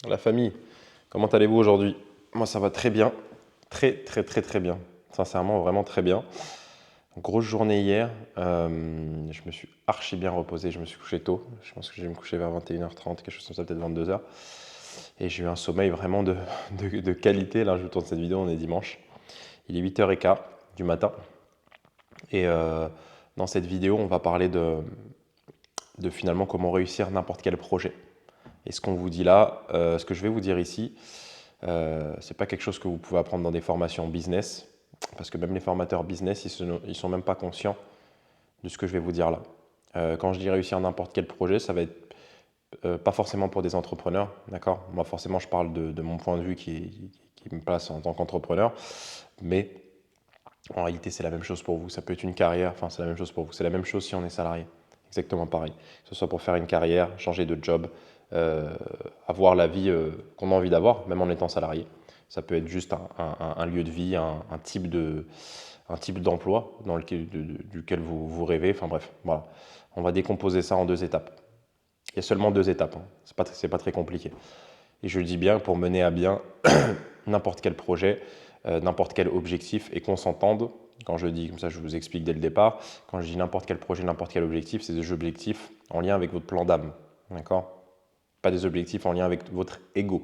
La famille, comment allez-vous aujourd'hui? Moi, ça va très bien. Très, très, très, très bien. Sincèrement, vraiment très bien. Grosse journée hier. Je me suis archi bien reposé. Je me suis couché tôt. Je pense que je vais me coucher vers 21h30, quelque chose comme ça, peut-être 22h. Et j'ai eu un sommeil vraiment de qualité. Là, je tourne cette vidéo, on est dimanche. Il est 8h15 du matin. Et dans cette vidéo, on va parler de finalement comment réussir n'importe quel projet. Et ce qu'on vous dit là, ce que je vais vous dire ici, c'est pas quelque chose que vous pouvez apprendre dans des formations business, parce que même les formateurs business, ils sont même pas conscients de ce que je vais vous dire là. Quand je dis réussir n'importe quel projet, ça va être pas forcément pour des entrepreneurs, d'accord? Moi, forcément, je parle de mon point de vue qui me place en tant qu'entrepreneur, mais en réalité, c'est la même chose pour vous. Ça peut être une carrière, enfin, c'est la même chose pour vous. C'est la même chose si on est salarié. Exactement pareil. Que ce soit pour faire une carrière, changer de job, euh, avoir la vie qu'on a envie d'avoir, même en étant salarié. Ça peut être juste un lieu de vie, un type d'emploi duquel vous rêvez. Enfin bref, voilà. On va décomposer ça en deux étapes. Il y a seulement deux étapes, hein. C'est pas très compliqué. Et je le dis bien pour mener à bien n'importe quel projet, n'importe quel objectif et qu'on s'entende. Quand je dis, comme ça je vous explique dès le départ, quand je dis n'importe quel projet, n'importe quel objectif, c'est des objectifs en lien avec votre plan d'âme. D'accord? Pas des objectifs en lien avec votre ego.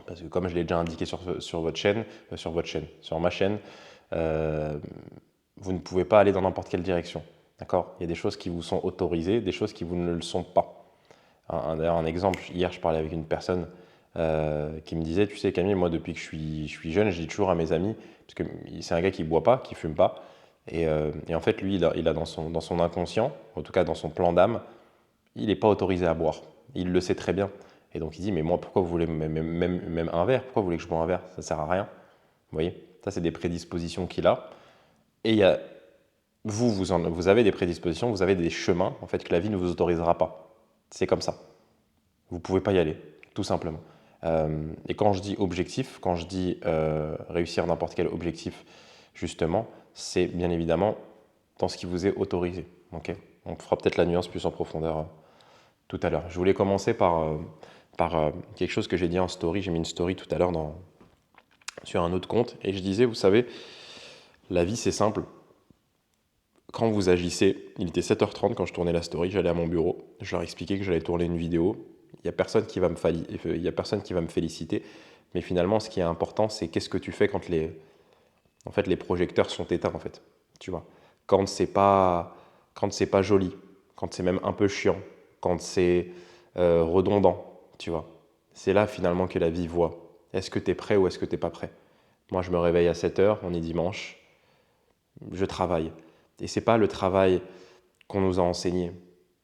Parce que comme je l'ai déjà indiqué sur votre chaîne, sur ma chaîne, euh, vous ne pouvez pas aller dans n'importe quelle direction. D'accord? Il y a des choses qui vous sont autorisées, des choses qui vous ne le sont pas. D'ailleurs, un exemple, hier je parlais avec une personne qui me disait, tu sais Camille, moi depuis que je suis jeune, je dis toujours à mes amis, parce que c'est un gars qui ne boit pas, qui ne fume pas, et en fait lui, il a dans son inconscient, en tout cas dans son plan d'âme, il n'est pas autorisé à boire. Il le sait très bien. Et donc il dit, mais moi, pourquoi vous voulez même un verre? Pourquoi vous voulez que je bois un verre? Ça ne sert à rien. Vous voyez? Ça, c'est des prédispositions qu'il a. Et il y a, vous avez des prédispositions, vous avez des chemins, en fait, que la vie ne vous autorisera pas. C'est comme ça. Vous ne pouvez pas y aller, tout simplement. Et quand je dis objectif, quand je dis réussir n'importe quel objectif, justement, c'est bien évidemment dans ce qui vous est autorisé. Ok. On fera peut-être la nuance plus en profondeur tout à l'heure. Je voulais commencer par quelque chose que j'ai dit en story. J'ai mis une story tout à l'heure sur un autre compte et je disais, vous savez, la vie c'est simple. Quand vous agissez, il était 7h30 quand je tournais la story, j'allais à mon bureau, je leur expliquais que j'allais tourner une vidéo. Il n'y a personne qui va il y a personne qui va me féliciter, mais finalement, ce qui est important, c'est qu'est-ce que tu fais quand en fait, les projecteurs sont éteints, en fait. Tu vois, quand c'est pas, quand c'est pas joli, quand c'est même un peu chiant, quand c'est redondant, tu vois. C'est là finalement que la vie voit. Est-ce que tu es prêt ou est-ce que tu n'es pas prêt? Moi, je me réveille à 7h, on est dimanche, je travaille. Et c'est pas le travail qu'on nous a enseigné.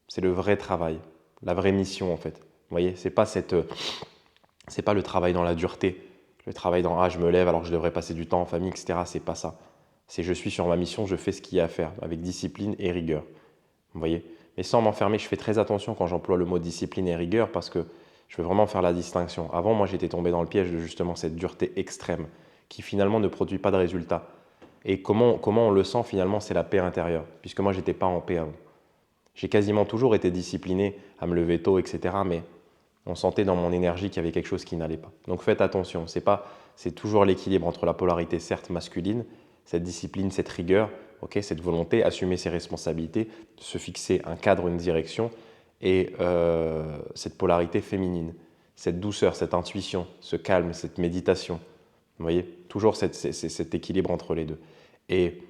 C'est le vrai travail, la vraie mission en fait. Vous voyez, c'est pas le travail dans la dureté, le travail dans je me lève alors que je devrais passer du temps en famille, etc. C'est pas ça. C'est je suis sur ma mission, je fais ce qu'il y a à faire avec discipline et rigueur. Vous voyez, mais sans m'enfermer, je fais très attention quand j'emploie le mot discipline et rigueur parce que je veux vraiment faire la distinction. Avant, moi, j'étais tombé dans le piège de justement cette dureté extrême qui finalement ne produit pas de résultat. Et comment on le sent finalement, c'est la paix intérieure, puisque moi, j'étais pas en paix avant. J'ai quasiment toujours été discipliné à me lever tôt, etc. Mais on sentait dans mon énergie qu'il y avait quelque chose qui n'allait pas. Donc faites attention, c'est toujours l'équilibre entre la polarité certes masculine, cette discipline, cette rigueur, okay, cette volonté, assumer ses responsabilités, se fixer un cadre, une direction, et cette polarité féminine, cette douceur, cette intuition, ce calme, cette méditation. Vous voyez, toujours cet équilibre entre les deux. Et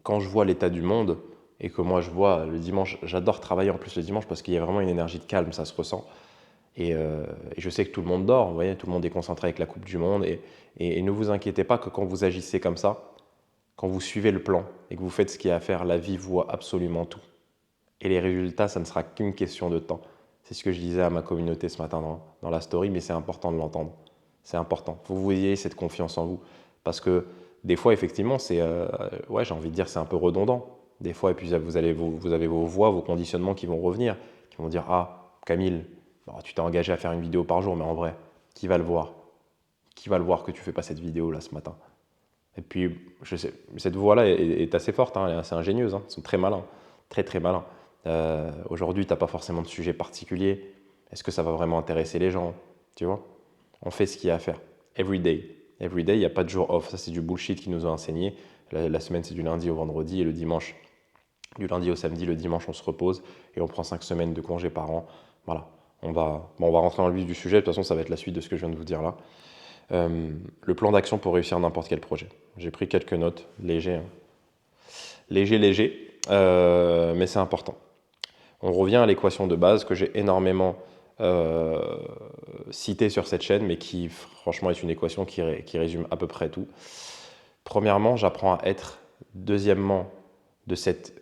quand je vois l'état du monde, et que moi je vois le dimanche, j'adore travailler en plus le dimanche parce qu'il y a vraiment une énergie de calme, ça se ressent. Et je sais que tout le monde dort, vous voyez, tout le monde est concentré avec la Coupe du Monde. Et ne vous inquiétez pas que quand vous agissez comme ça, quand vous suivez le plan et que vous faites ce qu'il y a à faire, la vie voit absolument tout. Et les résultats, ça ne sera qu'une question de temps. C'est ce que je disais à ma communauté ce matin dans la story, mais c'est important de l'entendre. C'est important. Vous ayez cette confiance en vous. Parce que des fois, effectivement, ouais, j'ai envie de dire, c'est un peu redondant. Des fois, et puis vous avez vos voix, vos conditionnements qui vont revenir, qui vont dire, ah, Camille, bon, tu t'es engagé à faire une vidéo par jour, mais en vrai, qui va le voir? Qui va le voir que tu fais pas cette vidéo là ce matin? Et puis, je sais, cette voix-là est assez forte, hein, elle est assez ingénieuse, hein, ils sont très malins, très très malins. Aujourd'hui, tu n'as pas forcément de sujet particulier, Est-ce que ça va vraiment intéresser les gens? Tu vois? On fait ce qu'il y a à faire. Every day. Every day, il n'y a pas de jour off. Ça, c'est du bullshit qu'ils nous ont enseigné. La semaine, c'est du lundi au vendredi et le dimanche. Du lundi au samedi, le dimanche, on se repose et on prend 5 semaines de congé par an. Voilà. On va rentrer dans le vif du sujet. De toute façon, ça va être la suite de ce que je viens de vous dire là. Le plan d'action pour réussir n'importe quel projet. J'ai pris quelques notes, léger, hein. Léger, mais c'est important. On revient à l'équation de base que j'ai énormément citée sur cette chaîne, mais qui franchement est une équation qui résume à peu près tout. Premièrement, j'apprends à être. Deuxièmement, de cet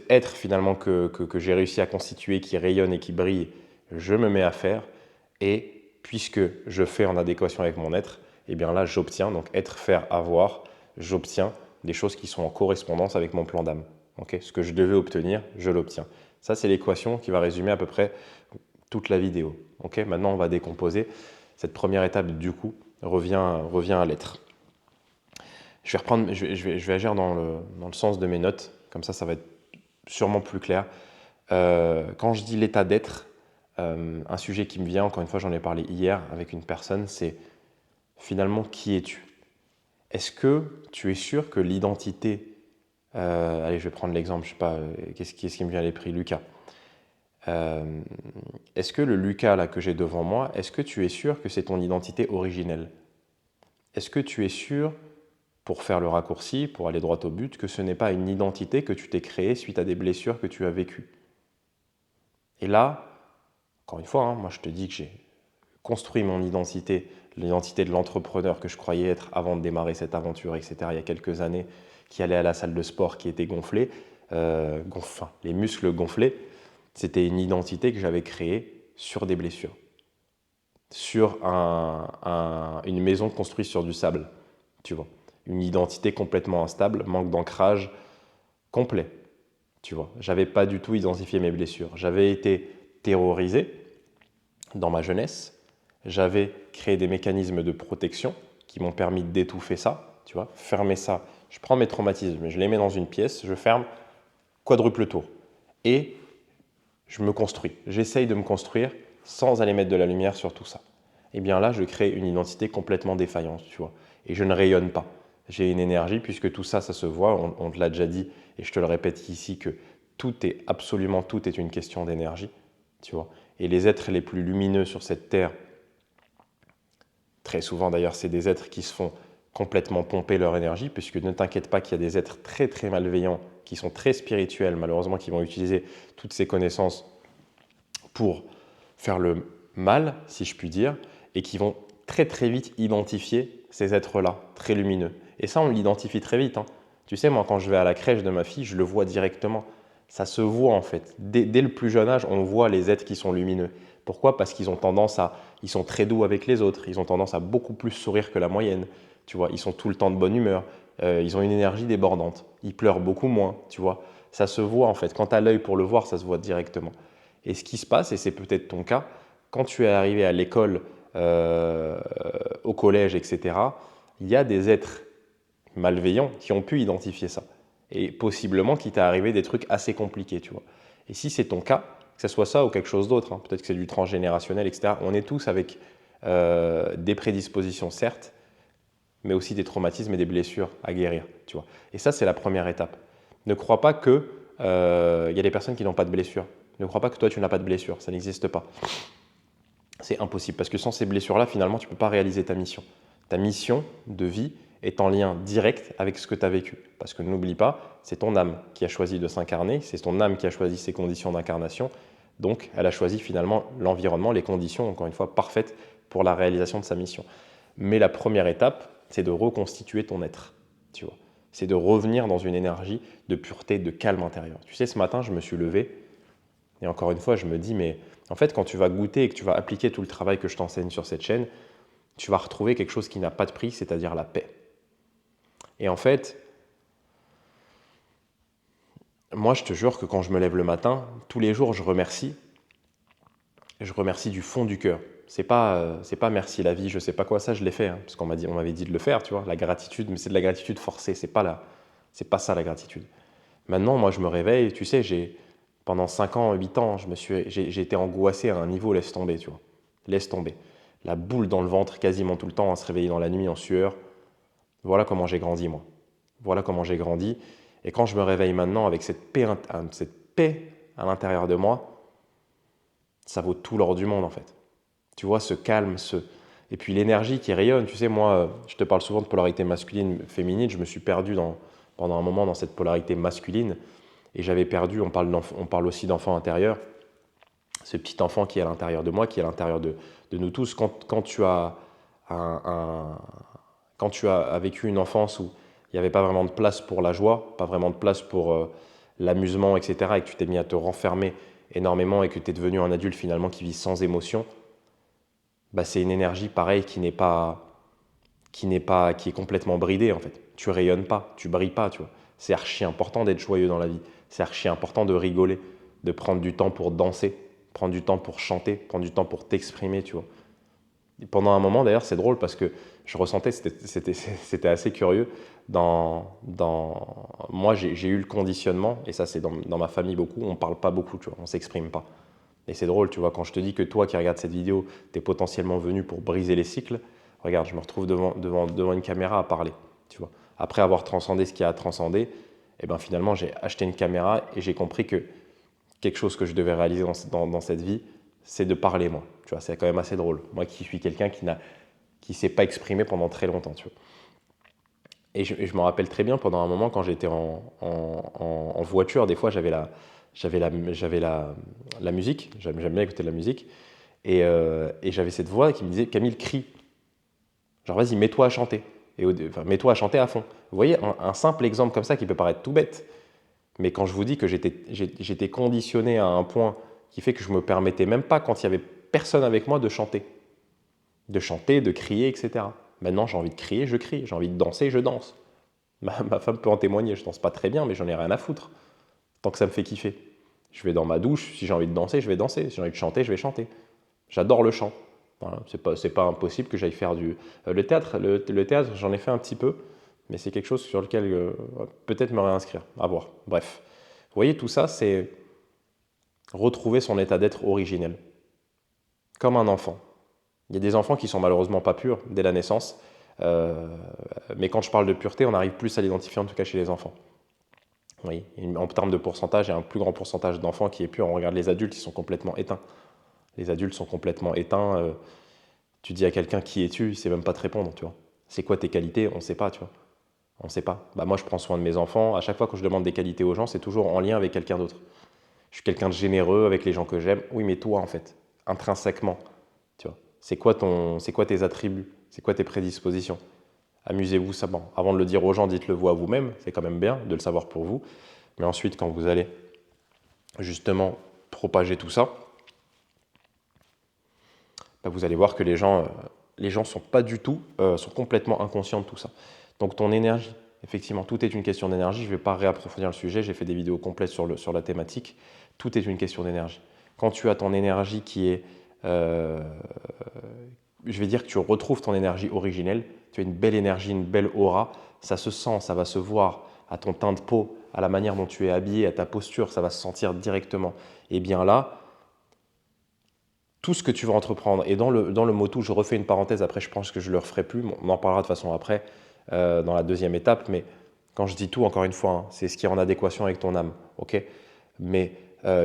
être finalement que j'ai réussi à constituer, qui rayonne et qui brille, je me mets à faire. Et puisque je fais en adéquation avec mon être, et bien là, j'obtiens, donc être, faire, avoir, j'obtiens des choses qui sont en correspondance avec mon plan d'âme. Okay, ce que je devais obtenir, je l'obtiens. Ça, c'est l'équation qui va résumer à peu près toute la vidéo. Okay, maintenant, on va décomposer. Cette première étape, du coup, revient à l'être. Je vais agir dans le sens de mes notes, comme ça va être sûrement plus clair. Quand je dis l'état d'être, un sujet qui me vient, encore une fois, j'en ai parlé hier avec une personne, c'est finalement qui es-tu? Est-ce que tu es sûr que l'identité, allez, je vais prendre l'exemple, je sais pas, qu'est-ce qui me vient à l'esprit, Lucas. Est-ce que le Lucas là que j'ai devant moi, est-ce que tu es sûr que c'est ton identité originelle? Est-ce que tu es sûr, pour faire le raccourci, pour aller droit au but, que ce n'est pas une identité que tu t'es créée suite à des blessures que tu as vécues? Et là, encore une fois, hein, moi je te dis que j'ai construit mon identité, l'identité de l'entrepreneur que je croyais être avant de démarrer cette aventure, etc., il y a quelques années, qui allait à la salle de sport, qui était gonflée, les muscles gonflés. C'était une identité que j'avais créée sur des blessures, sur une maison construite sur du sable, tu vois. Une identité complètement instable, manque d'ancrage complet, tu vois. J'avais pas du tout identifié mes blessures. J'avais été terrorisé dans ma jeunesse. J'avais créé des mécanismes de protection qui m'ont permis d'étouffer ça, tu vois, fermer ça. Je prends mes traumatismes, je les mets dans une pièce, je ferme, quadruple tour. Et je me construis. J'essaye de me construire sans aller mettre de la lumière sur tout ça. Et bien là, je crée une identité complètement défaillante, tu vois. Et je ne rayonne pas. J'ai une énergie, puisque tout ça, ça se voit. On te l'a déjà dit, et je te le répète ici, que absolument tout est une question d'énergie, tu vois. Et les êtres les plus lumineux sur cette terre, très souvent d'ailleurs, c'est des êtres qui se font complètement pomper leur énergie, puisque ne t'inquiète pas qu'il y a des êtres très très malveillants, qui sont très spirituels, malheureusement, qui vont utiliser toutes ces connaissances pour faire le mal, si je puis dire, et qui vont très très vite identifier ces êtres-là, très lumineux. Et ça, on l'identifie très vite, hein. Tu sais, moi, quand je vais à la crèche de ma fille, je le vois directement. Ça se voit en fait. Dès le plus jeune âge, on voit les êtres qui sont lumineux. Pourquoi? Parce qu'ils ont ils sont très doux avec les autres, ils ont tendance à beaucoup plus sourire que la moyenne. Tu vois, ils sont tout le temps de bonne humeur, ils ont une énergie débordante, ils pleurent beaucoup moins, tu vois. Ça se voit en fait. Quand tu as l'œil pour le voir, ça se voit directement. Et ce qui se passe, et c'est peut-être ton cas, quand tu es arrivé à l'école, au collège, etc., il y a des êtres malveillants qui ont pu identifier ça. Et possiblement qu'il t'est arrivé des trucs assez compliqués, tu vois. Et si c'est ton cas, que ce soit ça ou quelque chose d'autre, hein, peut-être que c'est du transgénérationnel, etc., on est tous avec des prédispositions, certes, mais aussi des traumatismes et des blessures à guérir, tu vois. Et ça, c'est la première étape. Ne crois pas qu'il y a des personnes qui n'ont pas de blessures. Ne crois pas que toi, tu n'as pas de blessures. Ça n'existe pas. C'est impossible, parce que sans ces blessures-là, finalement, tu ne peux pas réaliser ta mission. Ta mission de vie est en lien direct avec ce que tu as vécu. Parce que n'oublie pas, c'est ton âme qui a choisi de s'incarner, c'est ton âme qui a choisi ses conditions d'incarnation. Donc, elle a choisi finalement l'environnement, les conditions, encore une fois, parfaites pour la réalisation de sa mission. Mais la première étape, c'est de reconstituer ton être, tu vois. C'est de revenir dans une énergie de pureté, de calme intérieur. Tu sais, ce matin, je me suis levé, et encore une fois, je me dis, mais en fait, quand tu vas goûter et que tu vas appliquer tout le travail que je t'enseigne sur cette chaîne, tu vas retrouver quelque chose qui n'a pas de prix, c'est-à-dire la paix. Et en fait, moi, je te jure que quand je me lève le matin, tous les jours, je remercie du fond du cœur. C'est pas merci la vie, je sais pas quoi, ça je l'ai fait, hein, parce on m'avait dit de le faire, tu vois, la gratitude, mais c'est de la gratitude forcée, c'est pas ça la gratitude. Maintenant, moi, je me réveille, tu sais, Pendant 5 ans, 8 ans, j'ai été angoissé à un niveau, laisse tomber, tu vois. Laisse tomber. La boule dans le ventre quasiment tout le temps, à se réveiller dans la nuit en sueur. Voilà comment j'ai grandi, moi. Voilà comment j'ai grandi. Et quand je me réveille maintenant avec cette paix à l'intérieur de moi, ça vaut tout l'or du monde, en fait. Tu vois, ce calme, et puis l'énergie qui rayonne. Tu sais, moi, je te parle souvent de polarité masculine, féminine. Je me suis perdu pendant un moment dans cette polarité masculine. Et j'avais perdu, on parle aussi d'enfant intérieur, ce petit enfant qui est à l'intérieur de moi, qui est à l'intérieur de nous tous. Quand tu as quand tu as vécu une enfance où il n'y avait pas vraiment de place pour la joie, pas vraiment de place pour l'amusement, etc., et que tu t'es mis à te renfermer énormément et que tu es devenu un adulte finalement qui vit sans émotion, bah, c'est une énergie pareille qui est complètement bridée en fait. Tu rayonnes pas, tu brilles pas, tu vois. C'est archi important d'être joyeux dans la vie. C'est archi important de rigoler, de prendre du temps pour danser, prendre du temps pour chanter, prendre du temps pour t'exprimer, tu vois. Et pendant un moment, d'ailleurs, c'est drôle parce que je ressentais, c'était assez curieux. Moi, j'ai eu le conditionnement, et ça, c'est dans ma famille beaucoup, on parle pas beaucoup, tu vois, on s'exprime pas. Et c'est drôle, tu vois, quand je te dis que toi qui regardes cette vidéo, tu es potentiellement venu pour briser les cycles, regarde, je me retrouve devant une caméra à parler, tu vois. Après avoir transcendé ce qu'il y a à transcender, et ben finalement, j'ai acheté une caméra et j'ai compris que quelque chose que je devais réaliser dans cette vie, c'est de parler, moi. Tu vois, c'est quand même assez drôle. Moi qui suis quelqu'un qui s'est pas exprimé pendant très longtemps, tu vois. Et je me rappelle très bien, pendant un moment, quand j'étais en voiture, des fois, j'avais la musique, j'aime bien écouter de la musique, et j'avais cette voix qui me disait, Camille, crie. Genre, vas-y, mets-toi à chanter. Enfin, mets-toi à chanter à fond. Vous voyez, un simple exemple comme ça qui peut paraître tout bête, mais quand je vous dis que j'étais conditionné à un point qui fait que je me permettais même pas, quand il y avait personne avec moi, de chanter. De chanter, de crier, etc. Maintenant, j'ai envie de crier, je crie. J'ai envie de danser, je danse. Ma femme peut en témoigner, je danse pas très bien, mais j'en ai rien à foutre. Tant que ça me fait kiffer. Je vais dans ma douche, si j'ai envie de danser, je vais danser. Si j'ai envie de chanter, je vais chanter. J'adore le chant. Voilà, c'est pas impossible que j'aille faire le théâtre. Le théâtre, j'en ai fait un petit peu, mais c'est quelque chose sur lequel peut-être me réinscrire. À voir. Bref. Vous voyez, tout ça, c'est retrouver son état d'être originel. Comme un enfant. Il y a des enfants qui sont malheureusement pas purs dès la naissance, mais quand je parle de pureté, on arrive plus à l'identifier en tout cas chez les enfants. Oui, en termes de pourcentage, il y a un plus grand pourcentage d'enfants qui est pur. On regarde les adultes, ils sont complètement éteints. Les adultes sont complètement éteints. Tu dis à quelqu'un qui es-tu, il ne sait même pas te répondre, tu vois. C'est quoi tes qualités? On ne sait pas, tu vois. On ne sait pas. Bah, moi, je prends soin de mes enfants. À chaque fois que je demande des qualités aux gens, c'est toujours en lien avec quelqu'un d'autre. Je suis quelqu'un de généreux avec les gens que j'aime. Oui, mais toi, en fait, intrinsèquement, tu vois. C'est quoi tes attributs? C'est quoi tes prédispositions? Amusez-vous ça. Bon, avant de le dire aux gens, dites-le vous à vous-même. C'est quand même bien de le savoir pour vous. Mais ensuite, quand vous allez justement propager tout ça, bah, vous allez voir que les gens sont pas du tout, sont complètement inconscients de tout ça. Donc ton énergie, effectivement, tout est une question d'énergie. Je ne vais pas réapprofondir le sujet, j'ai fait des vidéos complètes sur la thématique. Tout est une question d'énergie. Quand tu as ton énergie qui est, je vais dire que tu retrouves ton énergie originelle, tu as une belle énergie, une belle aura, ça se sent, ça va se voir à ton teint de peau, à la manière dont tu es habillé, à ta posture, ça va se sentir directement. Et bien là, tout ce que tu vas entreprendre, et dans le mot tout, je refais une parenthèse, après je pense que je ne le referai plus, on en parlera de façon après, dans la deuxième étape, mais quand je dis tout, encore une fois, hein, c'est ce qui est en adéquation avec ton âme, ok? Mais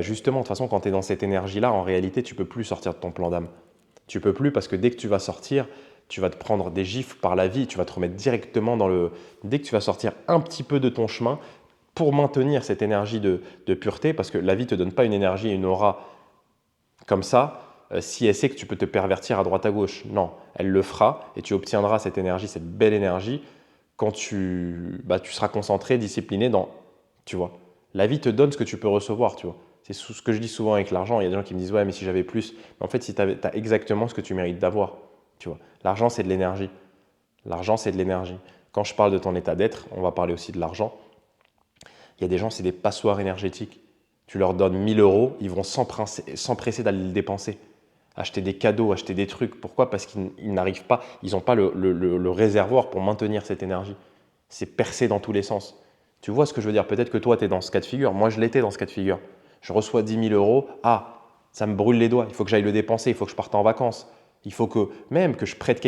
justement, de toute façon, quand tu es dans cette énergie-là, en réalité, tu ne peux plus sortir de ton plan d'âme. Tu ne peux plus parce que dès que tu vas sortir, tu vas te prendre des gifles par la vie, tu vas te remettre directement dans le... Dès que tu vas sortir un petit peu de ton chemin, pour maintenir cette énergie de pureté, parce que la vie ne te donne pas une énergie et une aura comme ça, si elle sait que tu peux te pervertir à droite à gauche. Non, elle le fera et tu obtiendras cette énergie, cette belle énergie, quand tu seras concentré, discipliné dans, tu vois. La vie te donne ce que tu peux recevoir, tu vois. C'est ce que je dis souvent avec l'argent. Il y a des gens qui me disent, ouais, mais si j'avais plus. Mais en fait, si tu as exactement ce que tu mérites d'avoir, tu vois. L'argent, c'est de l'énergie. L'argent, c'est de l'énergie. Quand je parle de ton état d'être, on va parler aussi de l'argent. Il y a des gens, c'est des passoires énergétiques. Tu leur donnes 1 000 euros, ils vont s'empresser d'aller le dépenser. Acheter des cadeaux, acheter des trucs. Pourquoi? Parce qu'ils n'arrivent pas, ils n'ont pas le réservoir pour maintenir cette énergie. C'est percé dans tous les sens. Tu vois ce que je veux dire? Peut-être que toi, tu es dans ce cas de figure. Moi, je l'étais dans ce cas de figure. Je reçois 10 000 euros. Ah, ça me brûle les doigts. Il faut que j'aille le dépenser. Il faut que je parte en vacances. Il faut que même que je prête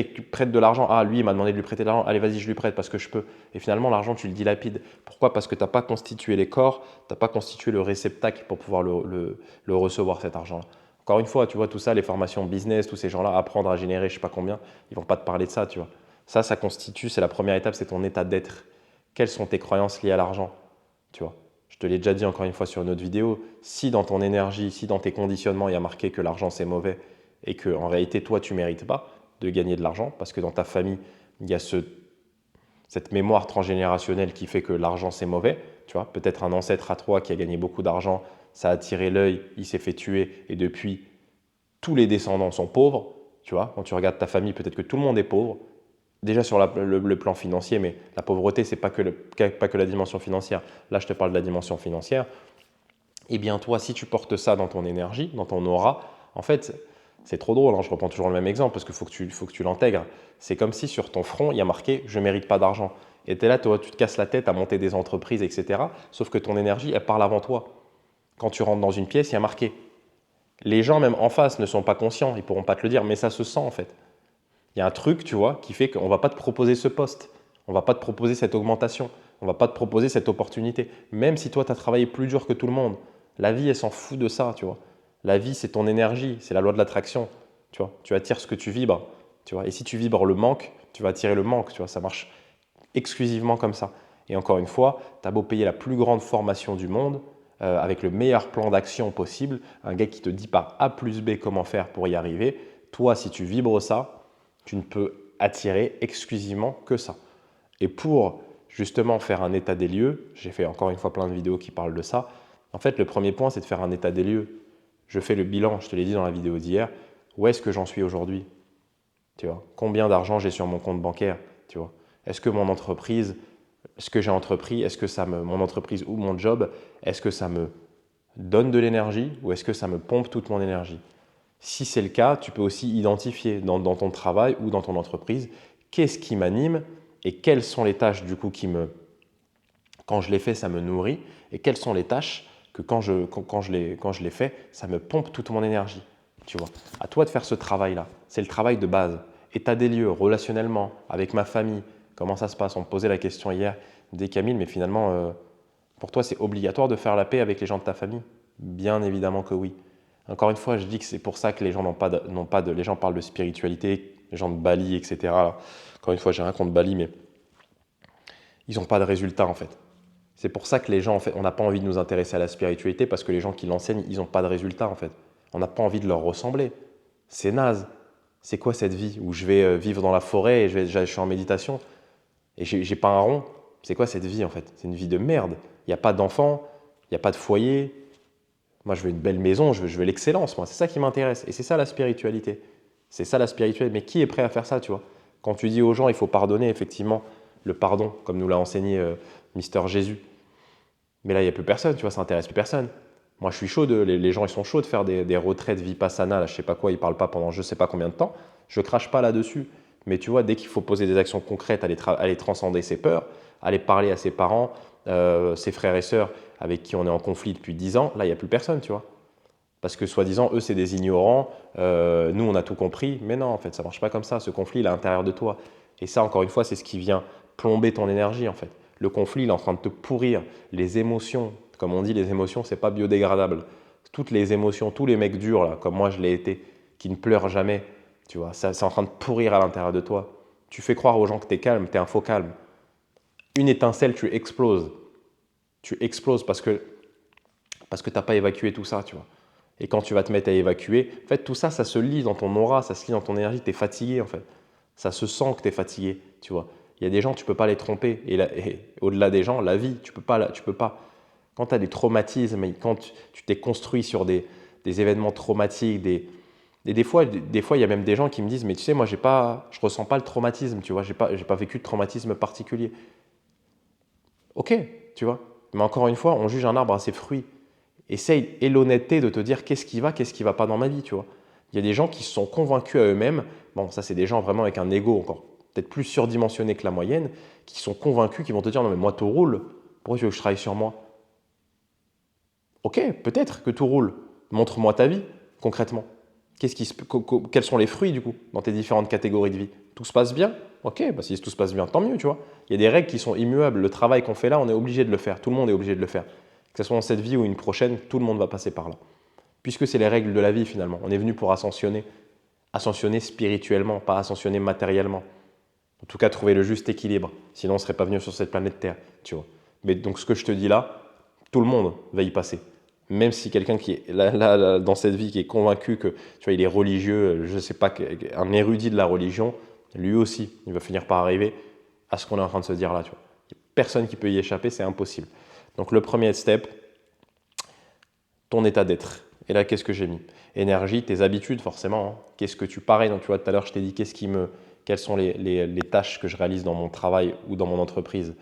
de l'argent. Ah, lui, il m'a demandé de lui prêter de l'argent. Allez, vas-y, je lui prête parce que je peux. Et finalement, l'argent, tu le dilapides. Pourquoi? Parce que tu n'as pas constitué les corps, tu n'as pas constitué le réceptacle pour pouvoir le recevoir, cet argent-là. Encore une fois, tu vois, tout ça, les formations business, tous ces gens-là, apprendre à générer, je ne sais pas combien, ils ne vont pas te parler de ça, tu vois. Ça constitue, c'est la première étape, c'est ton état d'être. Quelles sont tes croyances liées à l'argent, tu vois? Je te l'ai déjà dit encore une fois sur une autre vidéo, si dans ton énergie, si dans tes conditionnements, il y a marqué que l'argent c'est mauvais et que en réalité toi tu ne mérites pas de gagner de l'argent parce que dans ta famille, il y a cette mémoire transgénérationnelle qui fait que l'argent c'est mauvais, tu vois, peut-être un ancêtre à toi qui a gagné beaucoup d'argent, ça a attiré l'œil, il s'est fait tuer et depuis tous les descendants sont pauvres, tu vois, quand tu regardes ta famille, peut-être que tout le monde est pauvre, déjà sur le plan financier, mais la pauvreté, c'est pas que la dimension financière. Là, je te parle de la dimension financière. Eh bien, toi, si tu portes ça dans ton énergie, dans ton aura, en fait, c'est trop drôle, hein, je reprends toujours le même exemple parce qu'il faut que tu l'intègres. C'est comme si sur ton front, il y a marqué « je ne mérite pas d'argent ». Et tu es là, toi, tu te casses la tête à monter des entreprises, etc. Sauf que ton énergie, elle parle avant toi. Quand tu rentres dans une pièce, il y a marqué. Les gens, même en face, ne sont pas conscients, ils ne pourront pas te le dire, mais ça se sent en fait. Il y a un truc, tu vois, qui fait qu'on ne va pas te proposer ce poste, on ne va pas te proposer cette augmentation, on ne va pas te proposer cette opportunité. Même si toi, tu as travaillé plus dur que tout le monde, la vie, elle s'en fout de ça, tu vois. La vie, c'est ton énergie, c'est la loi de l'attraction, tu vois. Tu attires ce que tu vibres, tu vois. Et si tu vibres le manque, tu vas attirer le manque, tu vois. Ça marche exclusivement comme ça. Et encore une fois, tu as beau payer la plus grande formation du monde, avec le meilleur plan d'action possible, un gars qui te dit par A plus B comment faire pour y arriver, toi, si tu vibres ça, tu ne peux attirer exclusivement que ça. Et pour justement faire un état des lieux, j'ai fait encore une fois plein de vidéos qui parlent de ça. En fait, le premier point, c'est de faire un état des lieux. Je fais le bilan, je te l'ai dit dans la vidéo d'hier. Où est-ce que j'en suis aujourd'hui? Tu vois, combien d'argent j'ai sur mon compte bancaire? Tu vois, est-ce que mon entreprise, ce que j'ai entrepris, est-ce que mon entreprise ou mon job, est-ce que ça me donne de l'énergie ou est-ce que ça me pompe toute mon énergie? Si c'est le cas, tu peux aussi identifier dans ton travail ou dans ton entreprise qu'est-ce qui m'anime et quelles sont les tâches du coup quand je les fais, ça me nourrit et quelles sont les tâches que quand je les fais, ça me pompe toute mon énergie. Tu vois, à toi de faire ce travail-là. C'est le travail de base. État des lieux, relationnellement, avec ma famille, comment ça se passe? On me posait la question hier, des Camille, mais finalement, pour toi, c'est obligatoire de faire la paix avec les gens de ta famille? Bien évidemment que oui. Encore une fois, je dis que c'est pour ça que les gens les gens parlent de spiritualité, les gens de Bali, etc. Encore une fois, j'ai rien contre Bali, mais ils n'ont pas de résultat en fait. C'est pour ça que les gens, en fait, on n'a pas envie de nous intéresser à la spiritualité parce que les gens qui l'enseignent, ils n'ont pas de résultat en fait. On n'a pas envie de leur ressembler. C'est naze. C'est quoi cette vie où je vais vivre dans la forêt et je suis en méditation et j'ai pas un rond? C'est quoi cette vie en fait? C'est une vie de merde. Il n'y a pas d'enfants, il n'y a pas de foyer. Moi, je veux une belle maison, je veux l'excellence, moi. C'est ça qui m'intéresse. Et c'est ça la spiritualité. C'est ça la spiritualité. Mais qui est prêt à faire ça, tu vois? Quand tu dis aux gens, il faut pardonner, effectivement, le pardon, comme nous l'a enseigné Mister Jésus. Mais là, il n'y a plus personne, tu vois, ça n'intéresse plus personne. Moi, je suis chaud, les gens, ils sont chauds de faire des retraites vipassana, là, je sais pas quoi, ils parlent pas pendant je sais pas combien de temps. Je crache pas là-dessus. Mais tu vois, dès qu'il faut poser des actions concrètes, aller transcender ses peurs, aller parler à ses parents, ses frères et sœurs avec qui on est en conflit depuis 10 ans, là, il n'y a plus personne, tu vois. Parce que soi-disant, eux, c'est des ignorants, nous, on a tout compris. Mais non, en fait, ça marche pas comme ça. Ce conflit, il est à l'intérieur de toi. Et ça, encore une fois, c'est ce qui vient plomber ton énergie, en fait. Le conflit, il est en train de te pourrir. Les émotions, comme on dit, les émotions, c'est pas biodégradable. Toutes les émotions, tous les mecs durs, là, comme moi je l'ai été, qui ne pleurent jamais, tu vois, ça, c'est en train de pourrir à l'intérieur de toi. Tu fais croire aux gens que tu es calme, tu es un faux calme. Une étincelle, tu exploses. Tu exploses parce que tu n'as pas évacué tout ça, tu vois. Et quand tu vas te mettre à évacuer, en fait, tout ça, ça se lit dans ton aura, ça se lit dans ton énergie, tu es fatigué, en fait. Ça se sent que tu es fatigué, tu vois. Il y a des gens, tu ne peux pas les tromper. Et au-delà des gens, la vie, tu peux pas. Quand tu as des traumatismes, et quand tu t'es construit sur des événements traumatiques, et des fois, il y a même des gens qui me disent, mais tu sais, moi, je ressens pas le traumatisme, tu vois, j'ai pas vécu de traumatisme particulier. Ok, tu vois. Mais encore une fois, on juge un arbre à ses fruits. Essaye, aie l'honnêteté de te dire qu'est-ce qui va pas dans ma vie, tu vois. Il y a des gens qui se sont convaincus à eux-mêmes, bon, ça c'est des gens vraiment avec un ego encore peut-être plus surdimensionné que la moyenne, qui sont convaincus, qui vont te dire non mais moi tout roule, pourquoi tu veux que je travaille sur moi? Ok, peut-être que tout roule. Montre-moi ta vie, concrètement. Quels sont les fruits, du coup, dans tes différentes catégories de vie? Tout se passe bien? Ok, bah si tout se passe bien, tant mieux, tu vois. Il y a des règles qui sont immuables. Le travail qu'on fait là, on est obligé de le faire. Tout le monde est obligé de le faire. Que ce soit dans cette vie ou une prochaine, tout le monde va passer par là. Puisque c'est les règles de la vie, finalement. On est venu pour ascensionner. Ascensionner spirituellement, pas ascensionner matériellement. En tout cas, trouver le juste équilibre. Sinon, on ne serait pas venu sur cette planète Terre, tu vois. Mais donc, ce que je te dis là, tout le monde va y passer. Même si quelqu'un qui est là, dans cette vie, qui est convaincu que, tu vois, il est religieux, je ne sais pas, un érudit de la religion, lui aussi, il va finir par arriver à ce qu'on est en train de se dire là, tu vois. Personne qui peut y échapper, c'est impossible. Donc, le premier step, ton état d'être. Et là, qu'est-ce que j'ai mis? Énergie, tes habitudes, forcément. Hein. Qu'est-ce que tu parais? Donc, tu vois, tout à l'heure, je t'ai dit quelles sont les tâches que je réalise dans mon travail ou dans mon entreprise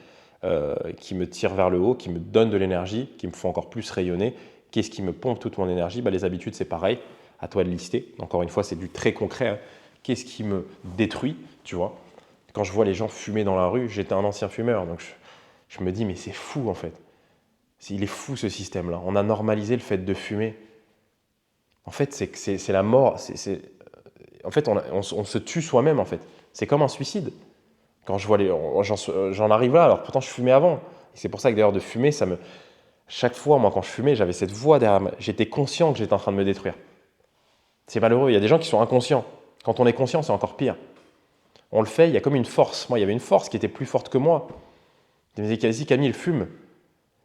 qui me tirent vers le haut, qui me donnent de l'énergie, qui me font encore plus rayonner. Qu'est-ce qui me pompe toute mon énergie? Les habitudes, c'est pareil. À toi de lister. Encore une fois, c'est du très concret. Hein. Qu'est-ce qui me détruit? Tu vois, quand je vois les gens fumer dans la rue, j'étais un ancien fumeur. Donc, je me dis, mais c'est fou, en fait. Il est fou, ce système-là. On a normalisé le fait de fumer. En fait, c'est la mort. En fait, on se tue soi-même, en fait. C'est comme un suicide. Quand je vois j'en arrive là, alors pourtant je fumais avant. Et c'est pour ça que d'ailleurs de fumer, chaque fois, moi quand je fumais, j'avais cette voix derrière moi. J'étais conscient que j'étais en train de me détruire. C'est malheureux, il y a des gens qui sont inconscients. Quand on est conscient, c'est encore pire. On le fait, il y a comme une force. Moi, il y avait une force qui était plus forte que moi. Je me disais, vas-y Camille, fume.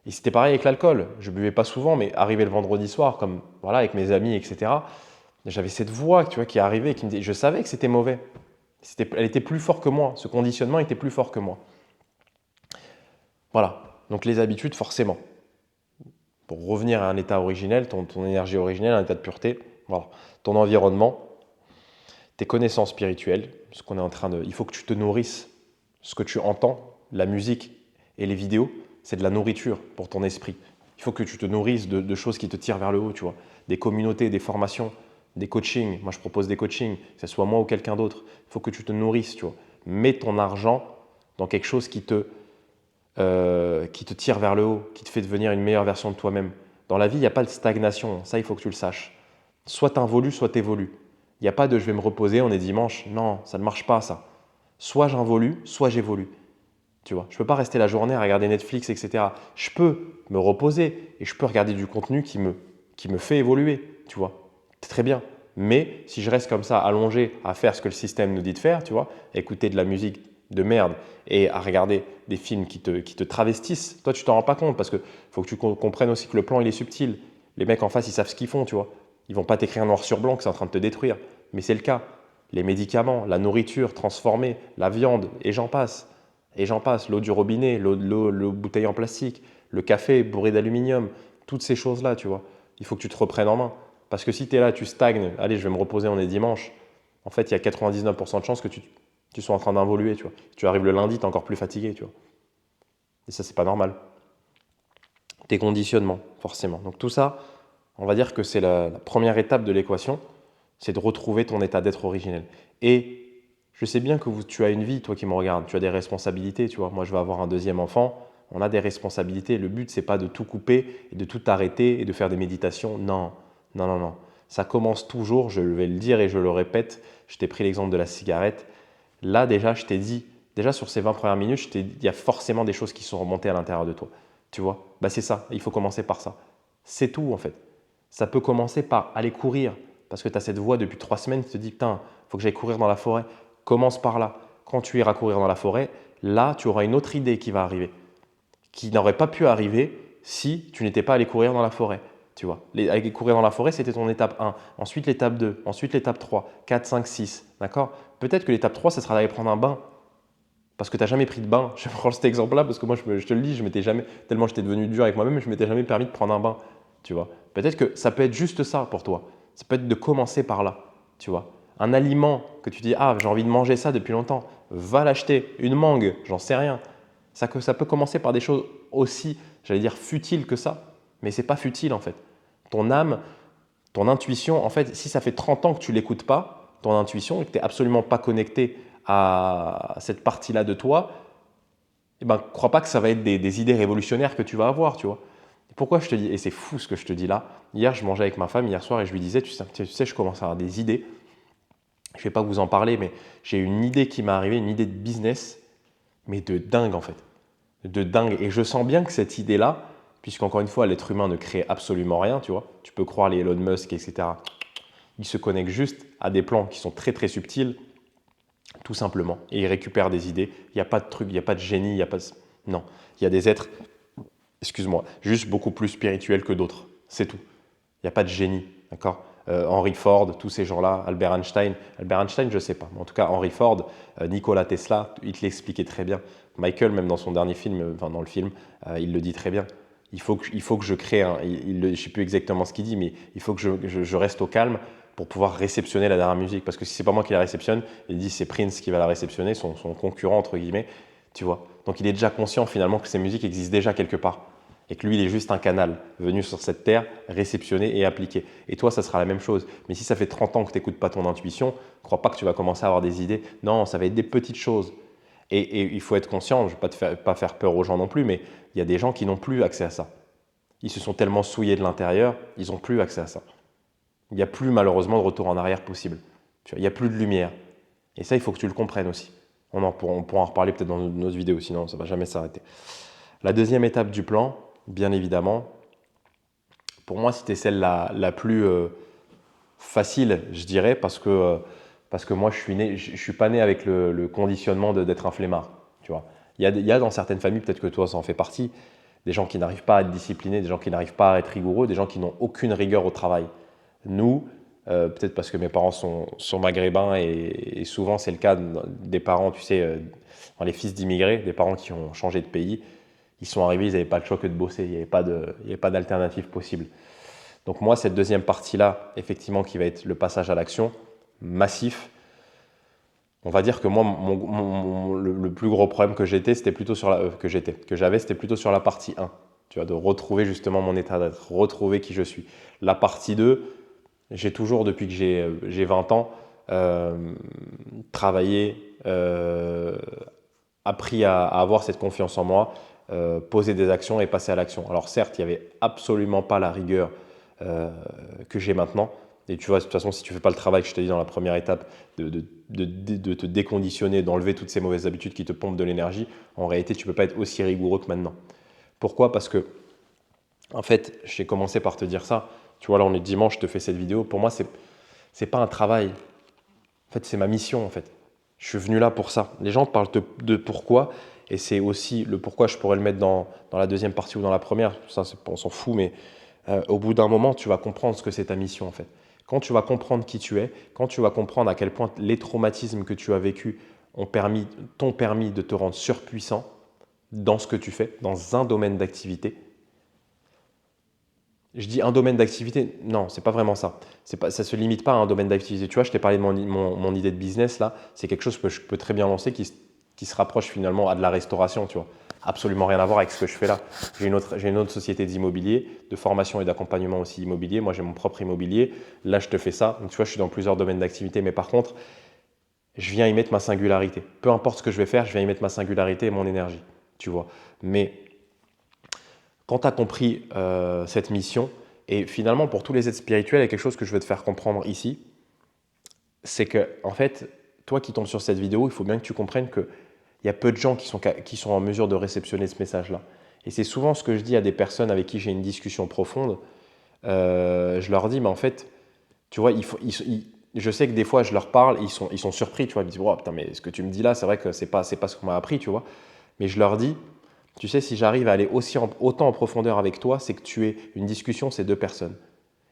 Et c'était pareil avec l'alcool. Je buvais pas souvent, mais arrivé le vendredi soir, comme voilà, avec mes amis, etc., j'avais cette voix, tu vois, qui arrivait et qui me disait, je savais que c'était mauvais. Elle était plus forte que moi. Ce conditionnement était plus fort que moi. Voilà. Donc les habitudes, forcément. Pour revenir à un état originel, ton énergie originelle, un état de pureté, voilà. Ton environnement, tes connaissances spirituelles, ce qu'on est en train de. Il faut que tu te nourrisses. Ce que tu entends, la musique et les vidéos, c'est de la nourriture pour ton esprit. Il faut que tu te nourrisses de choses qui te tirent vers le haut, tu vois. Des communautés, des formations, des coachings. Moi, je propose des coachings, que ce soit moi ou quelqu'un d'autre. Il faut que tu te nourrisses, tu vois. Mets ton argent dans quelque chose qui te tire vers le haut, qui te fait devenir une meilleure version de toi-même. Dans la vie, il n'y a pas de stagnation. Ça, il faut que tu le saches. Soit tu involues, soit tu évolues. Il n'y a pas de je vais me reposer, on est dimanche. Non, ça ne marche pas, ça. Soit j'involue, soit j'évolue. Tu vois, je ne peux pas rester la journée à regarder Netflix, etc. Je peux me reposer et je peux regarder du contenu qui me fait évoluer, tu vois. C'est très bien. Mais si je reste comme ça, allongé, à faire ce que le système nous dit de faire, tu vois, écouter de la musique de merde et à regarder des films qui te travestissent, toi, tu t'en rends pas compte parce qu'il faut que tu comprennes aussi que le plan, il est subtil. Les mecs en face, ils savent ce qu'ils font, tu vois. Ils vont pas t'écrire noir sur blanc que c'est en train de te détruire. Mais c'est le cas. Les médicaments, la nourriture transformée, la viande, et j'en passe. Et j'en passe, l'eau du robinet, l'eau bouteille en plastique, le café bourré d'aluminium, toutes ces choses-là, tu vois. Il faut que tu te reprennes en main. Parce que si tu es là, tu stagnes, allez, je vais me reposer, on est dimanche. En fait, il y a 99% de chances que tu sois en train d'involuer, tu vois. Tu arrives le lundi, tu es encore plus fatigué, tu vois. Et ça, c'est pas normal. Tes conditionnements, forcément. Donc tout ça, on va dire que c'est la première étape de l'équation, c'est de retrouver ton état d'être originel. Et je sais bien que tu as une vie, toi qui me regardes, tu as des responsabilités, tu vois. Moi, je vais avoir un deuxième enfant, on a des responsabilités. Le but, c'est pas de tout couper et de tout arrêter et de faire des méditations. Non, non, non, non. Ça commence toujours, je vais le dire et je le répète, je t'ai pris l'exemple de la cigarette. Là, déjà, je t'ai dit, déjà sur ces 20 premières minutes, il y a forcément des choses qui sont remontées à l'intérieur de toi. Tu vois, bah, c'est ça, il faut commencer par ça. C'est tout en fait. Ça peut commencer par aller courir, parce que tu as cette voix depuis 3 semaines qui te dit, putain, il faut que j'aille courir dans la forêt. Commence par là. Quand tu iras courir dans la forêt, là, tu auras une autre idée qui va arriver, qui n'aurait pas pu arriver si tu n'étais pas allé courir dans la forêt. Tu vois, aller courir dans la forêt, c'était ton étape 1. Ensuite, l'étape 2. Ensuite, l'étape 3, 4, 5, 6. D'accord? Peut-être que l'étape 3, ça sera d'aller prendre un bain. Parce que tu n'as jamais pris de bain. Je prends cet exemple-là parce que moi, je te le dis, je m'étais jamais, tellement j'étais devenu dur avec moi-même, je ne m'étais jamais permis de prendre un bain. Tu vois? Peut-être que ça peut être juste ça pour toi. Ça peut être de commencer par là. Tu vois? Un aliment que tu dis, ah, j'ai envie de manger ça depuis longtemps. Va l'acheter. Une mangue, j'en sais rien. Ça peut commencer par des choses aussi, j'allais dire, futiles que ça. Mais ce n'est pas futile en fait. Ton âme, ton intuition, en fait, si ça fait 30 ans que tu ne l'écoutes pas, ton intuition, et que tu n'es absolument pas connecté à cette partie-là de toi, eh ben, crois pas que ça va être des idées révolutionnaires que tu vas avoir, tu vois. Pourquoi je te dis, et c'est fou ce que je te dis là, hier je mangeais avec ma femme hier soir et je lui disais, tu sais, je commence à avoir des idées, je ne vais pas vous en parler, mais j'ai une idée qui m'est arrivée, une idée de business, mais de dingue en fait, de dingue. Et je sens bien que cette idée-là, puisqu'encore une fois, l'être humain ne crée absolument rien, tu vois, tu peux croire les Elon Musk, etc. Ils se connectent juste à des plans qui sont très très subtils, tout simplement, et ils récupèrent des idées. Il n'y a pas de truc, il n'y a pas de génie, il n'y a pas de... Non, il y a des êtres, excuse-moi, juste beaucoup plus spirituels que d'autres, c'est tout. Il n'y a pas de génie, d'accord. Henry Ford, tous ces gens-là, Albert Einstein, je ne sais pas, mais en tout cas Henry Ford, Nikola Tesla, il te l'expliquait très bien. Michael, même dans son dernier film, enfin dans le film, il le dit très bien. Il faut que je crée je ne sais plus exactement ce qu'il dit, mais il faut que je reste au calme pour pouvoir réceptionner la dernière musique. Parce que si c'est pas moi qui la réceptionne, il dit c'est Prince qui va la réceptionner, son concurrent entre guillemets, tu vois. Donc il est déjà conscient finalement que ces musiques existent déjà quelque part et que lui, il est juste un canal venu sur cette terre, réceptionné et appliqué. Et toi, ça sera la même chose. Mais si ça fait 30 ans que tu n'écoutes pas ton intuition, ne crois pas que tu vas commencer à avoir des idées. Non, ça va être des petites choses. Et il faut être conscient, je ne vais pas faire peur aux gens non plus, mais il y a des gens qui n'ont plus accès à ça. Ils se sont tellement souillés de l'intérieur, ils n'ont plus accès à ça. Il n'y a plus malheureusement de retour en arrière possible. Tu vois, il n'y a plus de lumière. Et ça, il faut que tu le comprennes aussi. On pourra en reparler peut-être dans une autre vidéo, sinon ça ne va jamais s'arrêter. La deuxième étape du plan, bien évidemment, pour moi, c'était celle la plus facile, je dirais, parce que moi, je suis pas né avec le conditionnement d'être un flemmard. Tu vois. Il y a dans certaines familles, peut-être que toi, ça en fait partie, des gens qui n'arrivent pas à être disciplinés, des gens qui n'arrivent pas à être rigoureux, des gens qui n'ont aucune rigueur au travail. Nous, peut-être parce que mes parents sont maghrébins et souvent c'est le cas des parents, tu sais, dans les fils d'immigrés, des parents qui ont changé de pays, ils sont arrivés, ils n'avaient pas le choix que de bosser, il n'y avait pas d'alternative possible. Donc moi, cette deuxième partie-là, effectivement, qui va être le passage à l'action, massif, on va dire que moi, le plus gros problème que c'était plutôt sur c'était plutôt sur la partie 1, tu vois, de retrouver justement mon état d'être, retrouver qui je suis. La partie 2, j'ai toujours, depuis que j'ai 20 ans, travaillé, appris à avoir cette confiance en moi, poser des actions et passer à l'action. Alors certes, il n'y avait absolument pas la rigueur que j'ai maintenant. Et tu vois, de toute façon, si tu ne fais pas le travail que je t'ai dit dans la première étape, de te déconditionner, d'enlever toutes ces mauvaises habitudes qui te pompent de l'énergie, en réalité, tu ne peux pas être aussi rigoureux que maintenant. Pourquoi? Parce que, en fait, j'ai commencé par te dire ça. Tu vois, là, on est dimanche, je te fais cette vidéo. Pour moi, c'est pas un travail. En fait, c'est ma mission, en fait. Je suis venu là pour ça. Les gens te parlent de pourquoi, et c'est aussi le pourquoi, je pourrais le mettre dans la deuxième partie ou dans la première. Ça, on s'en fout, mais au bout d'un moment, tu vas comprendre ce que c'est ta mission, en fait. Quand tu vas comprendre qui tu es, quand tu vas comprendre à quel point les traumatismes que tu as vécus t'ont permis de te rendre surpuissant dans ce que tu fais, dans un domaine d'activité. Je dis un domaine d'activité, non, c'est pas vraiment ça. Ça se limite pas à un domaine d'activité. Tu vois, je t'ai parlé de mon idée de business là, c'est quelque chose que je peux très bien lancer qui se rapproche finalement à de la restauration, tu vois. Absolument rien à voir avec ce que je fais là. J'ai une autre société d'immobilier, de formation et d'accompagnement aussi immobilier. Moi, j'ai mon propre immobilier. Là, je te fais ça. Donc, tu vois, je suis dans plusieurs domaines d'activité, mais par contre, je viens y mettre ma singularité. Peu importe ce que je vais faire, je viens y mettre ma singularité et mon énergie, tu vois. Mais quand tu as compris cette mission, et finalement pour tous les êtres spirituels, il y a quelque chose que je veux te faire comprendre ici, c'est que en fait, toi qui tombes sur cette vidéo, il faut bien que tu comprennes qu'il y a peu de gens qui sont en mesure de réceptionner ce message-là. Et c'est souvent ce que je dis à des personnes avec qui j'ai une discussion profonde. Je leur dis, mais en fait, tu vois, je sais que des fois je leur parle, ils sont surpris, tu vois, ils me disent, oh, putain, mais ce que tu me dis là, c'est vrai que c'est pas ce qu'on m'a appris, tu vois. Mais je leur dis, tu sais, si j'arrive à aller autant en profondeur avec toi, c'est que tu es une discussion, c'est deux personnes.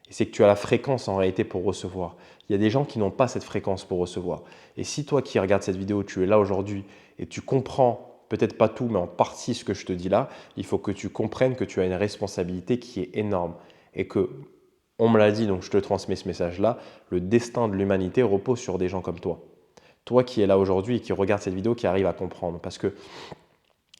Et c'est que tu as la fréquence en réalité pour recevoir. Il y a des gens qui n'ont pas cette fréquence pour recevoir. Et si toi qui regardes cette vidéo, tu es là aujourd'hui et tu comprends, peut-être pas tout, mais en partie ce que je te dis là, il faut que tu comprennes que tu as une responsabilité qui est énorme. Et que, on me l'a dit, donc je te transmets ce message-là, le destin de l'humanité repose sur des gens comme toi. Toi qui es là aujourd'hui et qui regarde cette vidéo, qui arrive à comprendre. Parce que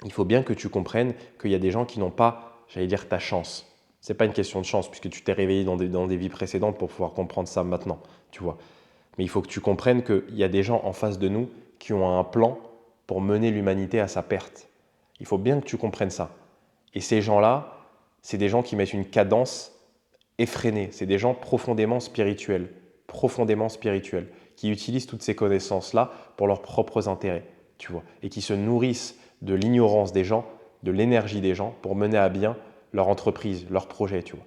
il faut bien que tu comprennes qu'il y a des gens qui n'ont pas, j'allais dire, ta chance. Ce n'est pas une question de chance, puisque tu t'es réveillé dans des vies précédentes pour pouvoir comprendre ça maintenant, tu vois. Mais il faut que tu comprennes qu'il y a des gens en face de nous qui ont un plan pour mener l'humanité à sa perte. Il faut bien que tu comprennes ça. Et ces gens-là, c'est des gens qui mettent une cadence effrénée. C'est des gens profondément spirituels, qui utilisent toutes ces connaissances-là pour leurs propres intérêts, tu vois, et qui se nourrissent de l'ignorance des gens, de l'énergie des gens pour mener à bien leur entreprise, leur projet, tu vois.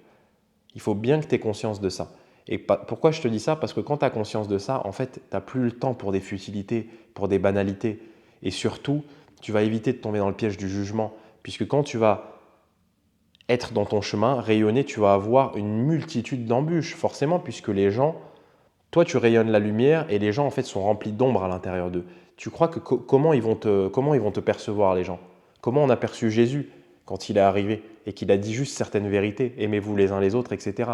Il faut bien que tu aies conscience de ça. Et pourquoi je te dis ça? Parce que quand tu as conscience de ça, en fait, tu n'as plus le temps pour des futilités, pour des banalités. Et surtout, tu vas éviter de tomber dans le piège du jugement. Puisque quand tu vas être dans ton chemin, rayonner, tu vas avoir une multitude d'embûches, forcément, puisque les gens, toi, tu rayonnes la lumière et les gens, en fait, sont remplis d'ombre à l'intérieur d'eux. Tu crois que comment ils vont te percevoir, les gens? Comment on a perçu Jésus quand il est arrivé et qu'il a dit juste certaines vérités, aimez-vous les uns les autres, etc.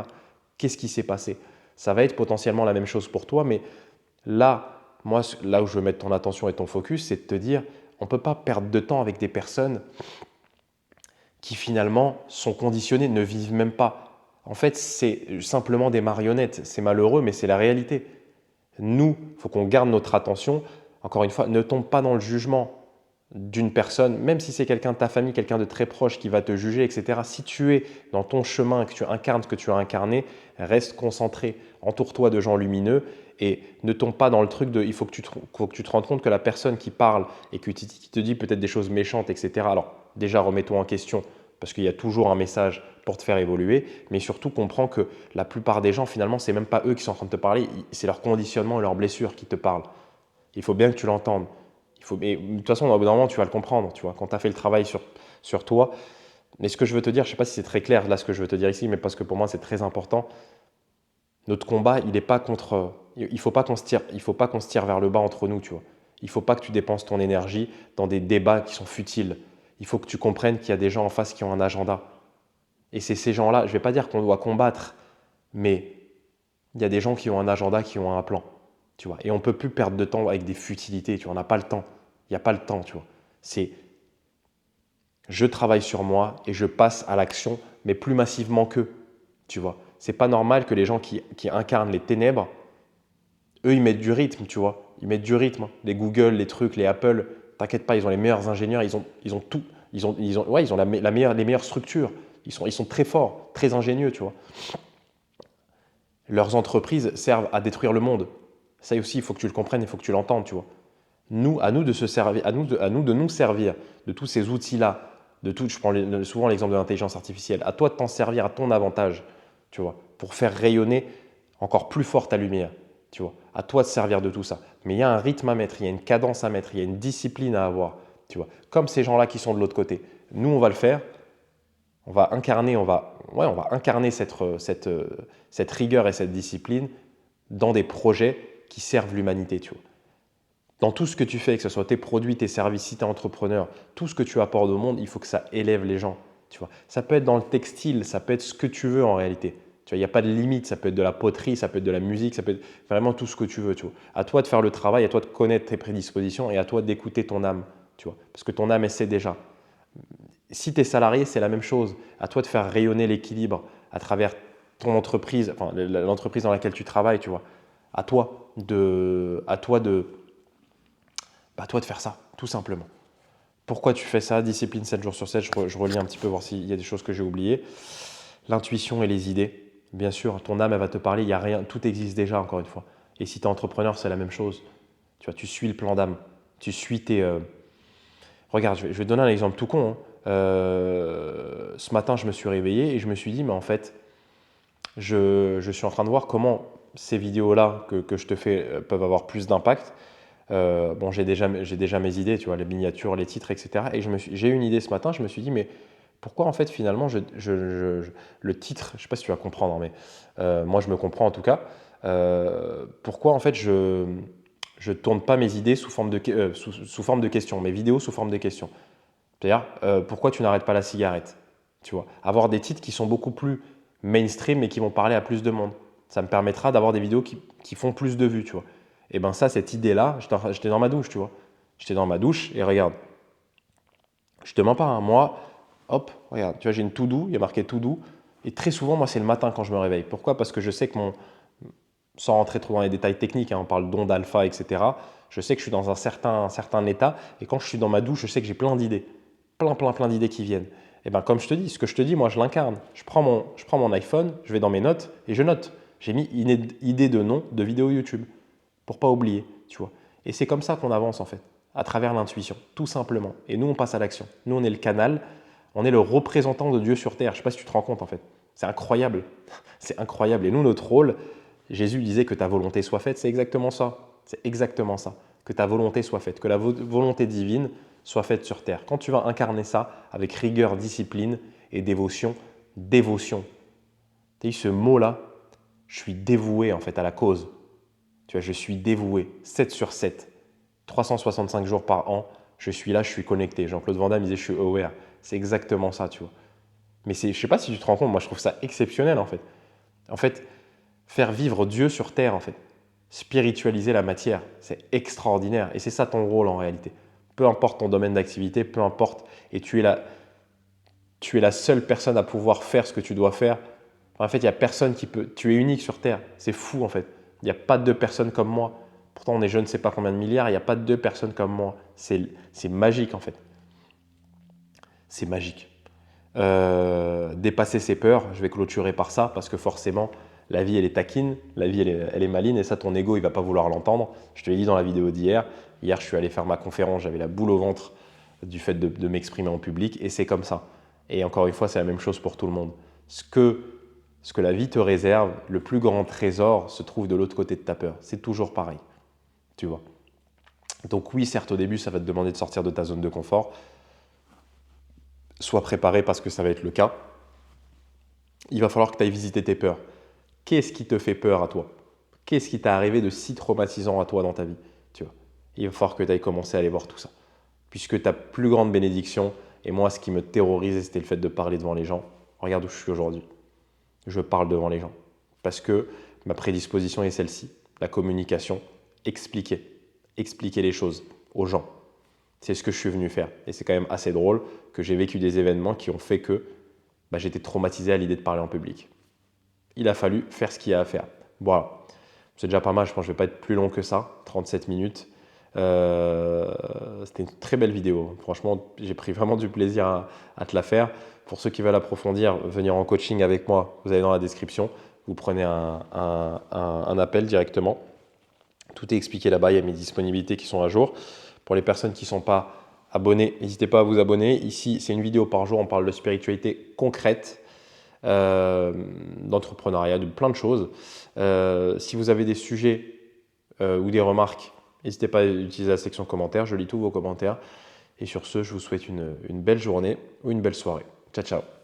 Qu'est-ce qui s'est passé? Ça va être potentiellement la même chose pour toi, mais là, moi, là où je veux mettre ton attention et ton focus, c'est de te dire, on ne peut pas perdre de temps avec des personnes qui finalement sont conditionnées, ne vivent même pas. En fait, c'est simplement des marionnettes. C'est malheureux, mais c'est la réalité. Nous, il faut qu'on garde notre attention. Encore une fois, ne tombe pas dans le jugement d'une personne, même si c'est quelqu'un de ta famille, quelqu'un de très proche qui va te juger, etc. Si tu es dans ton chemin, que tu incarnes ce que tu as incarné, reste concentré, entoure-toi de gens lumineux et ne tombe pas dans le truc de il faut que tu te rendes compte que la personne qui parle et qui te dit peut-être des choses méchantes, etc. Alors déjà, remets-toi en question parce qu'il y a toujours un message pour te faire évoluer, mais surtout comprends que la plupart des gens, finalement, c'est même pas eux qui sont en train de te parler, c'est leur conditionnement et leurs blessures qui te parlent. Il faut bien que tu l'entendes. Mais de toute façon, au bout d'un moment, tu vas le comprendre, tu vois, quand tu as fait le travail sur toi. Mais ce que je veux te dire, je ne sais pas si c'est très clair là ce que je veux te dire ici, mais parce que pour moi c'est très important. Notre combat, il n'est pas contre. Il ne faut pas qu'on se tire vers le bas entre nous, tu vois. Il ne faut pas que tu dépenses ton énergie dans des débats qui sont futiles. Il faut que tu comprennes qu'il y a des gens en face qui ont un agenda. Et c'est ces gens-là, je ne vais pas dire qu'on doit combattre, mais il y a des gens qui ont un agenda, qui ont un plan. Tu vois. Et on ne peut plus perdre de temps avec des futilités, tu vois. On n'a pas le temps. Il n'y a pas le temps, tu vois. C'est je travaille sur moi et je passe à l'action, mais plus massivement qu'eux, tu vois. C'est pas normal que les gens qui incarnent les ténèbres, eux, ils mettent du rythme, tu vois. Ils mettent du rythme. Les Google, les trucs, les Apple, t'inquiète pas, ils ont les meilleurs ingénieurs, ils ont tout. Ils ont les meilleures structures. Ils sont très forts, très ingénieux, tu vois. Leurs entreprises servent à détruire le monde. Ça aussi, il faut que tu le comprennes, il faut que tu l'entendes, tu vois. À nous de se servir, à nous de nous servir de tous ces outils-là, je prends souvent l'exemple de l'intelligence artificielle, à toi de t'en servir à ton avantage, tu vois, pour faire rayonner encore plus fort ta lumière, tu vois. À toi de servir de tout ça. Mais il y a un rythme à mettre, il y a une cadence à mettre, il y a une discipline à avoir, tu vois. Comme ces gens-là qui sont de l'autre côté. Nous, on va le faire, on va incarner cette rigueur et cette discipline dans des projets qui servent l'humanité, tu vois. Dans tout ce que tu fais, que ce soit tes produits, tes services, si tu es entrepreneur, tout ce que tu apportes au monde, il faut que ça élève les gens. Tu vois. Ça peut être dans le textile, ça peut être ce que tu veux en réalité. Tu vois, il n'y a pas de limite, ça peut être de la poterie, ça peut être de la musique, ça peut être vraiment tout ce que tu veux. Tu vois. À toi de faire le travail, à toi de connaître tes prédispositions et à toi d'écouter ton âme. Tu vois. Parce que ton âme, elle sait déjà. Si tu es salarié, c'est la même chose. À toi de faire rayonner l'équilibre à travers ton entreprise, enfin l'entreprise dans laquelle tu travailles. Tu vois. À toi de à toi de faire ça, tout simplement. Pourquoi tu fais ça? Discipline 7 jours sur 7, je relis un petit peu, voir s'il y a des choses que j'ai oubliées. L'intuition et les idées. Bien sûr, ton âme, elle va te parler, il y a rien, tout existe déjà, encore une fois. Et si tu es entrepreneur, c'est la même chose. Tu vois, tu suis le plan d'âme. Tu suis tes... Regarde, je vais te donner un exemple tout con. Hein. Ce matin, je me suis réveillé et je me suis dit, mais en fait, je suis en train de voir comment ces vidéos-là que je te fais peuvent avoir plus d'impact. Bon, j'ai déjà mes idées, tu vois, les miniatures, les titres, etc. Et j'ai eu une idée ce matin, je me suis dit, mais pourquoi en fait finalement le titre, je ne sais pas si tu vas comprendre, hein, mais moi je me comprends en tout cas, pourquoi en fait je ne tourne pas mes idées sous forme de questions, mes vidéos sous forme de questions. C'est-à-dire, pourquoi tu n'arrêtes pas la cigarette, tu vois, avoir des titres qui sont beaucoup plus mainstream et qui vont parler à plus de monde. Ça me permettra d'avoir des vidéos qui font plus de vues, tu vois. Et ben ça, cette idée-là, j'étais dans ma douche, tu vois. J'étais dans ma douche et regarde, je te mens pas, hein, moi, hop, regarde, tu vois, j'ai une to-do, il y a marqué to-do. Et très souvent, moi, c'est le matin quand je me réveille. Pourquoi? Parce que je sais que sans rentrer trop dans les détails techniques, hein, on parle d'onde alpha, etc. Je sais que je suis dans un certain état. Et quand je suis dans ma douche, je sais que j'ai plein d'idées. Plein d'idées qui viennent. Et ben comme je te dis, ce que je te dis, moi je l'incarne. Je prends mon iPhone, je vais dans mes notes et je note. J'ai mis une idée de nom de vidéo YouTube pour pas oublier, tu vois. Et c'est comme ça qu'on avance en fait, à travers l'intuition, tout simplement. Et nous, on passe à l'action. Nous, on est le canal, on est le représentant de Dieu sur terre. Je sais pas si tu te rends compte en fait. C'est incroyable. C'est incroyable. Et nous, notre rôle, Jésus disait que ta volonté soit faite, c'est exactement ça. C'est exactement ça. Que ta volonté soit faite, que la volonté divine soit faite sur terre. Quand tu vas incarner ça avec rigueur, discipline et dévotion, dévotion. Tu as eu ce mot-là, je suis dévoué en fait à la cause. Tu vois, je suis dévoué, 7 sur 7, 365 jours par an, je suis là, je suis connecté. Jean-Claude Van Damme disait je suis aware. C'est exactement ça, tu vois. Mais je ne sais pas si tu te rends compte, moi je trouve ça exceptionnel en fait. En fait, faire vivre Dieu sur terre en fait. Spiritualiser la matière, c'est extraordinaire. Et c'est ça ton rôle en réalité. Peu importe ton domaine d'activité, peu importe. Et tu es la seule personne à pouvoir faire ce que tu dois faire. En fait, il n'y a personne qui peut. Tu es unique sur Terre. C'est fou en fait. Il n'y a pas deux personnes comme moi. Pourtant, on est je ne sais pas combien de milliards. Il n'y a pas deux personnes comme moi. C'est magique en fait. C'est magique. Dépasser ses peurs, je vais clôturer par ça parce que forcément, la vie elle est taquine, la vie elle est maligne et ça, ton ego il va pas vouloir l'entendre. Je te l'ai dit dans la vidéo d'hier. Hier, je suis allé faire ma conférence, j'avais la boule au ventre du fait de m'exprimer en public et c'est comme ça. Et encore une fois, c'est la même chose pour tout le monde. Ce que la vie te réserve, le plus grand trésor se trouve de l'autre côté de ta peur. C'est toujours pareil, tu vois. Donc oui, certes, au début, ça va te demander de sortir de ta zone de confort. Sois préparé parce que ça va être le cas. Il va falloir que tu ailles visiter tes peurs. Qu'est-ce qui te fait peur à toi? Qu'est-ce qui t'est arrivé de si traumatisant à toi dans ta vie? Tu vois. Il va falloir que tu ailles commencer à aller voir tout ça. Puisque ta plus grande bénédiction, et moi, ce qui me terrorisait, c'était le fait de parler devant les gens. Regarde où je suis aujourd'hui. Je parle devant les gens. Parce que ma prédisposition est celle-ci, la communication, expliquer les choses aux gens. C'est ce que je suis venu faire. Et c'est quand même assez drôle que j'ai vécu des événements qui ont fait que j'étais traumatisé à l'idée de parler en public. Il a fallu faire ce qu'il y a à faire. Voilà. C'est déjà pas mal, je pense que je ne vais pas être plus long que ça, 37 minutes. C'était une très belle vidéo. Franchement, j'ai pris vraiment du plaisir à te la faire. Pour ceux qui veulent approfondir, venir en coaching avec moi, vous allez dans la description. Vous prenez un appel directement. Tout est expliqué là-bas, il y a mes disponibilités qui sont à jour. Pour les personnes qui ne sont pas abonnées, n'hésitez pas à vous abonner. Ici, c'est une vidéo par jour, on parle de spiritualité concrète, d'entrepreneuriat, de plein de choses. Si vous avez des sujets ou des remarques, n'hésitez pas à utiliser la section commentaires, je lis tous vos commentaires. Et sur ce, je vous souhaite une belle journée ou une belle soirée. Ciao, ciao.